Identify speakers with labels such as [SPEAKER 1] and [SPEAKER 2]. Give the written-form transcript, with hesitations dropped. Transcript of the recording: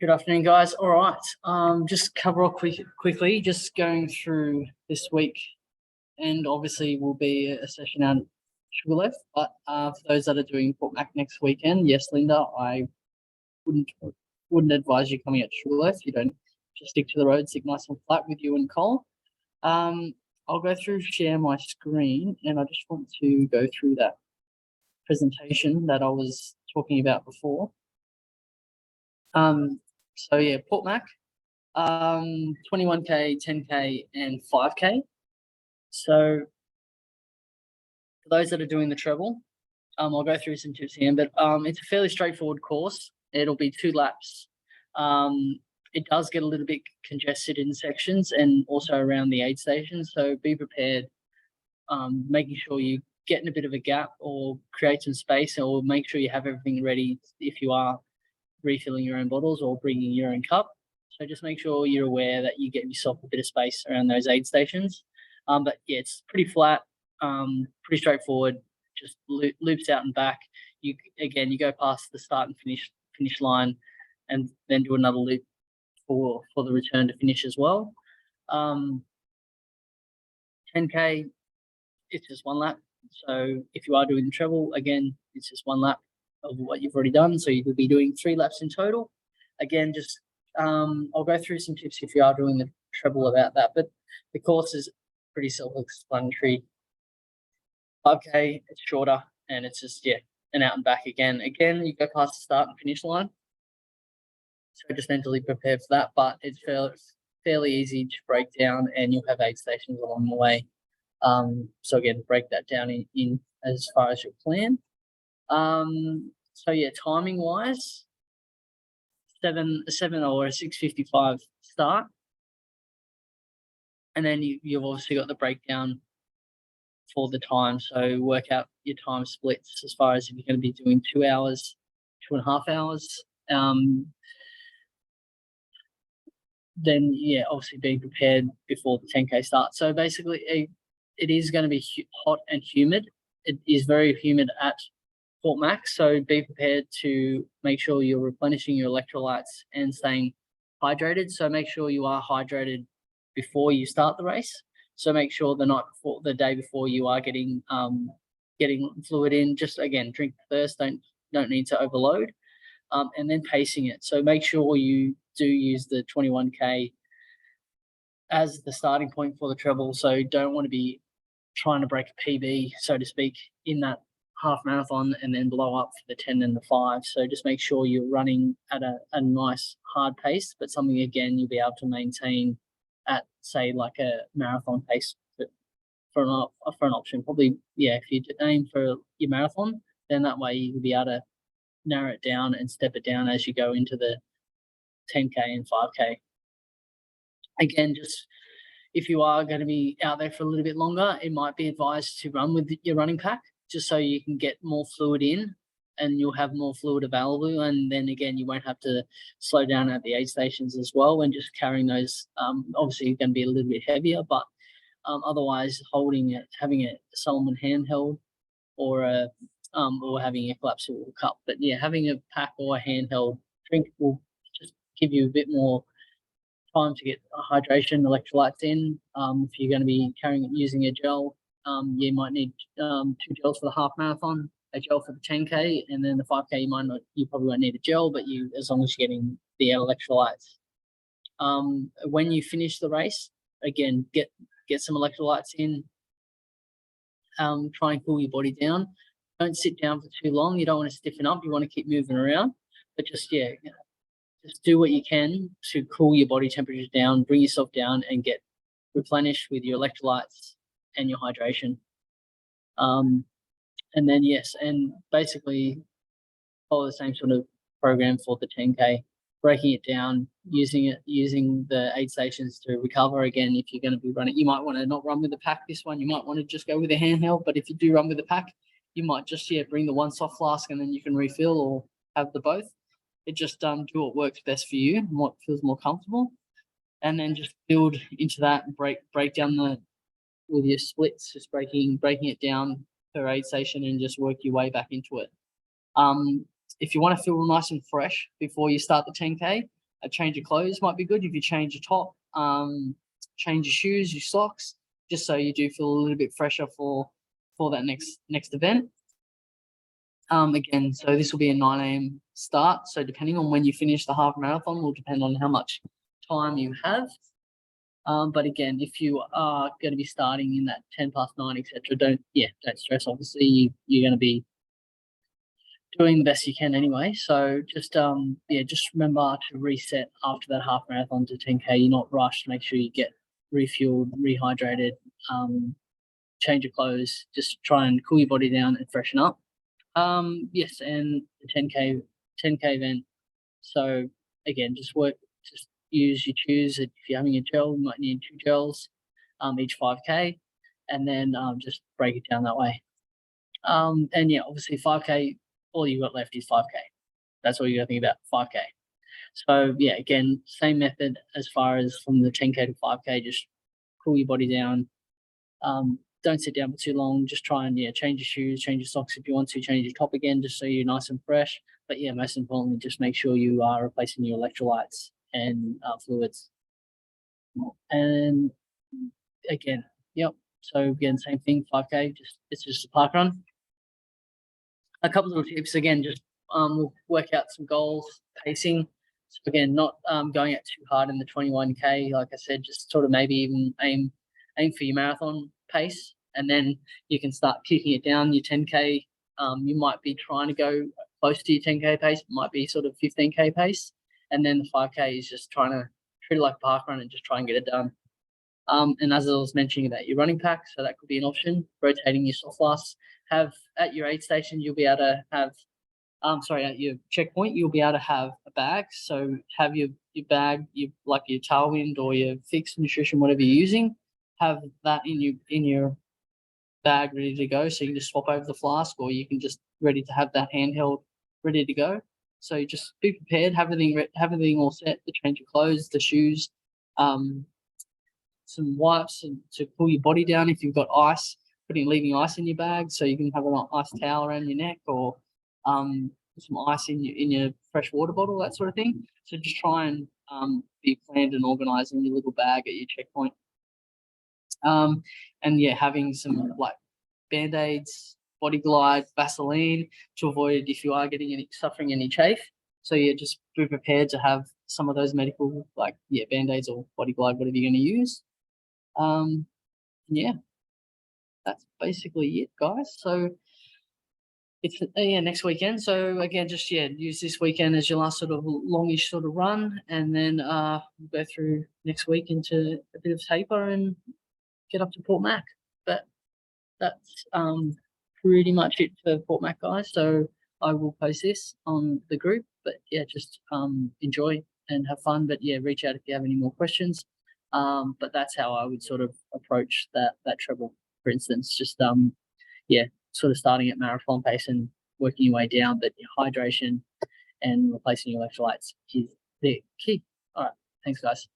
[SPEAKER 1] Good afternoon, guys. All right, just cover off quickly, just going through this week, and obviously will be a session on Sugarloaf. But for those that are doing Port Mac next weekend, yes, Linda, I wouldn't advise you coming at Sugarloaf. You don't just stick to the road, stick nice and flat with you and Cole. I'll go through share my screen, and I just want to go through that presentation that I was talking about before. So yeah, Port Mac, 21K, 10K, and 5K. So for those that are doing the treble, I'll go through some tips here, but it's a fairly straightforward course. It'll be 2 laps. It does get a little bit congested in sections and also around the aid stations, so be prepared, making sure you get in a bit of a gap or create some space, or make sure you have everything ready if you are refilling your own bottles or bringing your own cup. So just make sure you're aware that you get yourself a bit of space around those aid stations. But yeah, it's pretty flat, pretty straightforward, just loops out and back. You go past the start and finish line, and then do another loop for the return to finish as well. 10K, it's just 1 lap. So if you are doing the treble, again, it's just 1 lap of what you've already done. So you could be doing 3 laps in total. Again, just I'll go through some tips if you are doing the treble about that, but the course is pretty self-explanatory. 5K, it's shorter, and it's just, yeah, an out and back again. Again, you go past the start and finish line. So just mentally prepare for that, but it's fairly easy to break down, and you'll have aid stations along the way. So again, break that down in as far as your plan. So yeah, timing wise, 7 or a 6:55 start, and then you've obviously got the breakdown for the time. So work out your time splits as far as if you're going to be doing 2 hours, 2.5 hours. Then yeah, obviously be prepared before the 10K starts. So basically, it is going to be hot and humid. It is very humid at Port Mac, so be prepared to make sure you're replenishing your electrolytes and staying hydrated. So make sure you are hydrated before you start the race. So make sure the day before, you are getting fluid in. Just again, drink first. Don't need to overload, and then pacing it. So make sure you do use the 21K as the starting point for the treble. So don't want to be trying to break a PB, so to speak, in that half marathon and then blow up for the 10 and the 5. So just make sure you're running at a nice hard pace, but something again you'll be able to maintain at, say, like a marathon pace for an option. Probably, yeah, if you aim for your marathon, then that way you'll be able to narrow it down and step it down as you go into the 10K and 5K. Again, just if you are going to be out there for a little bit longer, it might be advised to run with your running pack, just so you can get more fluid in and you'll have more fluid available. And then again, you won't have to slow down at the aid stations as well when just carrying those. Obviously, you're going to be a little bit heavier, but otherwise having a Solomon handheld or having a collapsible cup. But yeah, having a pack or a handheld drink will just give you a bit more time to get hydration, electrolytes in. If you're going to be using a gel, you might need 2 gels for the half marathon, a gel for the 10K, and then the 5K you probably won't need a gel, but as long as you're getting the electrolytes. When you finish the race, again, get some electrolytes in. Try and cool your body down. Don't sit down for too long. You don't want to stiffen up. You want to keep moving around, but just do what you can to cool your body temperature down, bring yourself down, and get replenished with your electrolytes and your hydration. And then and basically follow the same sort of program for the 10K, breaking it down, using the aid stations to recover. Again, if you're going to be running, you might want to not run with the pack this one. You might want to just go with a handheld, but if you do run with the pack, you might just bring the one soft flask and then you can refill, or have the both. It just do what works best for you and what feels more comfortable, and then just build into that and break down with your splits, just breaking it down per aid station and just work your way back into it. If you want to feel nice and fresh before you start the 10K, a change of clothes might be good. If you change your top, change your shoes, your socks, just so you do feel a little bit fresher for that next event. Again, so this will be a 9 a.m. start. So depending on when you finish the half marathon will depend on how much time you have. But again, if you are going to be starting in that 10:09, etc., don't stress. Obviously, you're going to be doing the best you can anyway. So just just remember to reset after that half marathon to 10K. You're not rushed. Make sure you get refueled, rehydrated, change your clothes. Just try and cool your body down and freshen up. Yes, and the 10K event. So again, just use your chews. If you're having a gel, you might need 2 gels each 5K, and then just break it down that way. And yeah, obviously 5K, all you got left is 5K. That's all you got to think about, 5K. So yeah, again, same method as far as from the 10K to 5K, just cool your body down. Don't sit down for too long. Just try and change your shoes, change your socks if you want to, change your top again, just so you're nice and fresh. But yeah, most importantly, just make sure you are replacing your electrolytes and fluids. And again, so again, same thing, 5K, it's just a park run. A couple of little tips, again, just we'll work out some goals, pacing. So again, not going out too hard in the 21K. Like I said, just sort of maybe even aim for your marathon pace, and then you can start kicking it down. Your 10K, you might be trying to go close to your 10K pace, it might be sort of 15K pace, and then the 5K is just trying to treat it like a park run and just try and get it done. And as I was mentioning about your running pack, so that could be an option, rotating your soft flasks. Have at your aid station, you'll be able to have, at your checkpoint, you'll be able to have a bag. So have your bag, like your Tailwind or your Fixed Nutrition, whatever you're using, have that in your bag ready to go. So you can just swap over the flask, or you can just ready to have that handheld ready to go. So you just be prepared, have everything all set, the change of clothes, the shoes, some wipes to cool your body down if you've got ice, leaving ice in your bag, so you can have an ice towel around your neck, or some ice in your fresh water bottle, that sort of thing. So just try and be planned and organized in your little bag at your checkpoint. And yeah, having some like Band-Aids, Body Glide, Vaseline to avoid if you are suffering any chafe. So yeah, just be prepared to have some of those medical, like Band-Aids or Body Glide, whatever you're going to use. Yeah, that's basically it, guys. So it's next weekend. So again, just use this weekend as your last sort of longish sort of run, and then we'll go through next week into a bit of taper and get up to Port Mac. But that's pretty much it for Port Mac, guys. So I will post this on the group. But yeah, just enjoy and have fun. But yeah, reach out if you have any more questions. But that's how I would sort of approach that treble, for instance. Just sort of starting at marathon pace and working your way down. But hydration and replacing your electrolytes is the key. All right, thanks, guys.